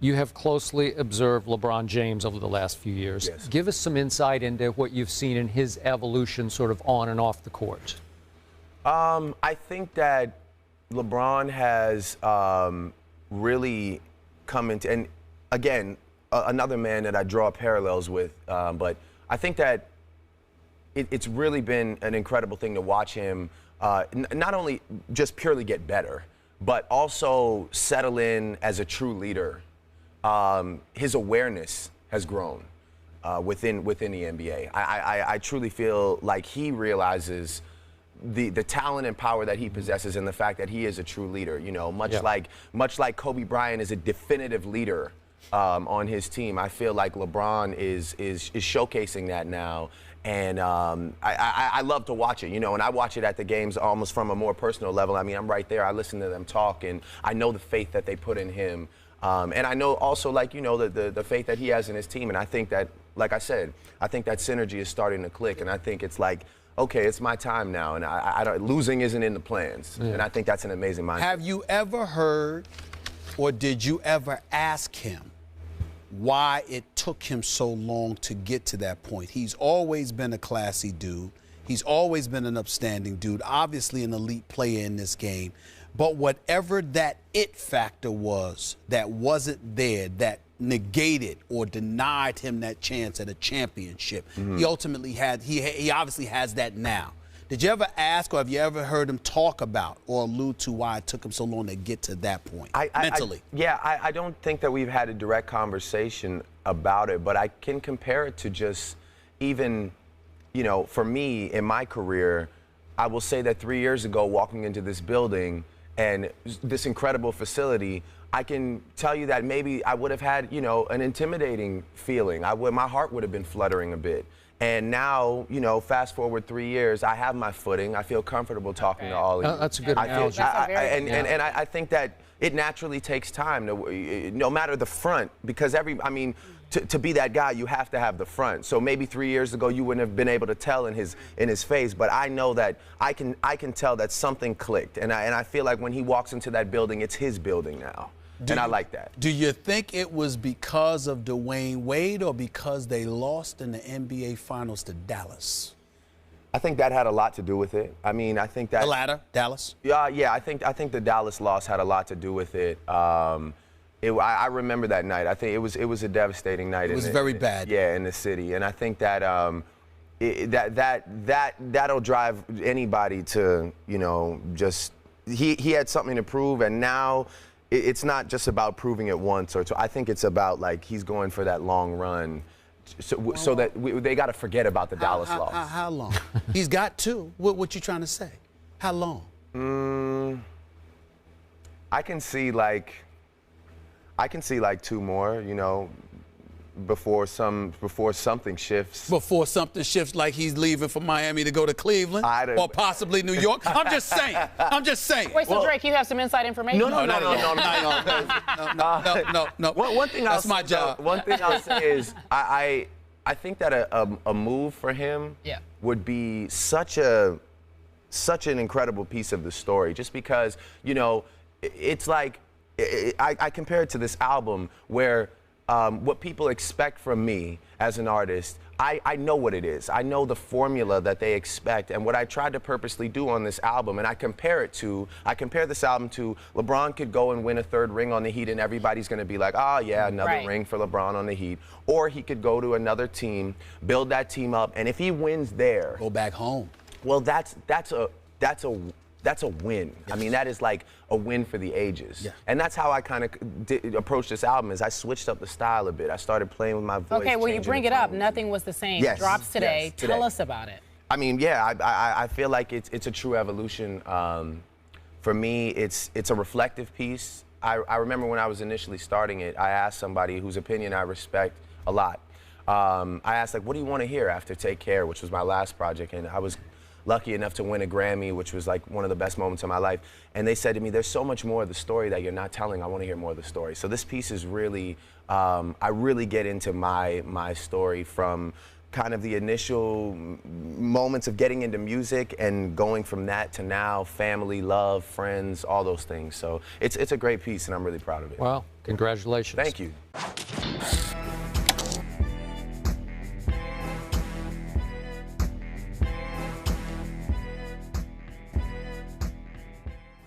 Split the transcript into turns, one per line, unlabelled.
You have closely observed LeBron James over the last few years.
Yes.
Give us some insight into what you've seen in his evolution sort of on and off the court.
I think that LeBron has really come into, and again, another man that I draw parallels with, but I think that it's really been an incredible thing to watch him not only just purely get better, but also settle in as a true leader. His awareness has grown within the NBA. I truly feel like he realizes the talent and power that he possesses and the fact that he is a true leader. You know, much like Kobe Bryant is a definitive leader on his team. I feel like LeBron is showcasing that now. And I love to watch it, you know, and I watch it at the games almost from a more personal level. I mean, I'm right there. I listen to them talk, and I know the faith that they put in him. And I know also, like, you know, the faith that he has in his team. And I think that, like I said, I think that synergy is starting to click. And I think it's like, okay, it's my time now. And I don't, losing isn't in the plans. Yeah. And I think that's an amazing mindset.
Have you ever heard, or did you ever ask him why it took him so long to get to that point? He's always been a classy dude. He's always been an upstanding dude, obviously an elite player in this game. But whatever that it factor was that wasn't there, that negated or denied him that chance at a championship, he ultimately had, he obviously has that now. Did you ever ask, or have you ever heard him talk about or allude to why it took him so long to get to that point mentally?
I don't think that we've had a direct conversation about it, but I can compare it to just even, you know, for me in my career, I will say that 3 years ago, walking into this building and this incredible facility, I can tell you that maybe I would have had, you know, an intimidating feeling. My heart would have been fluttering a bit. And now, you know, fast forward 3 years, I have my footing. I feel comfortable talking to all of you.
That's a good analogy.
And I think that it naturally takes time, no matter the front, because to be that guy, you have to have the front. So maybe 3 years ago, you wouldn't have been able to tell in his face, but I know that I can tell that something clicked. And I feel like when he walks into that building, it's his building now. And I like that.
Do you think it was because of Dwayne Wade or because they lost in the NBA Finals to Dallas?
I think that had a lot to do with it. I mean, I think that
the latter, Dallas.
Yeah. I think the Dallas loss had a lot to do with it. I remember that night. I think it was a devastating night.
It was very bad.
Yeah, in the city, and I think that that'll drive anybody to, you know, just he had something to prove, and now it's not just about proving it once or twice. I think it's about, like, he's going for that long run. So that they got to forget about the Dallas loss.
How long? He's got two. What you trying to say? How long?
I can see like 2 more, you know, before something shifts.
Before something shifts, like he's leaving for Miami to go to Cleveland or possibly New York. I'm just saying.
Wait, so Drake, you have some inside information?
No. One thing
that's my job.
One thing I'll say is I think that a move for him would be such an incredible piece of the story, just because, you know, it's like I compare it to this album where what people expect from me as an artist, I know what it is. I know the formula that they expect, and what I tried to purposely do on this album, and I compare this album to LeBron could go and win a 3rd ring on the Heat, and everybody's going to be like, oh yeah, another ring for LeBron on the Heat. Or he could go to another team, build that team up, and if he wins there,
go back home.
Well, that's a win. Yes. I mean, that is like a win for the ages. Yeah. And that's how I kind of approached this album, is I switched up the style a bit. I started playing with my voice.
Okay, well, you bring it up. Nothing Was the Same.
Yes.
Drops today.
Yes,
Tell us about it.
I mean, yeah, I feel like it's a true evolution. For me, it's a reflective piece. I remember when I was initially starting it, I asked somebody whose opinion I respect a lot. I asked, like, what do you want to hear after Take Care, which was my last project, and I was lucky enough to win a Grammy, which was like one of the best moments of my life. And they said to me, there's so much more of the story that you're not telling. I want to hear more of the story. So this piece is really, I really get into my story from kind of the initial moments of getting into music and going from that to now family, love, friends, all those things. So it's a great piece, and I'm really proud of it.
Well, congratulations.
Thank you.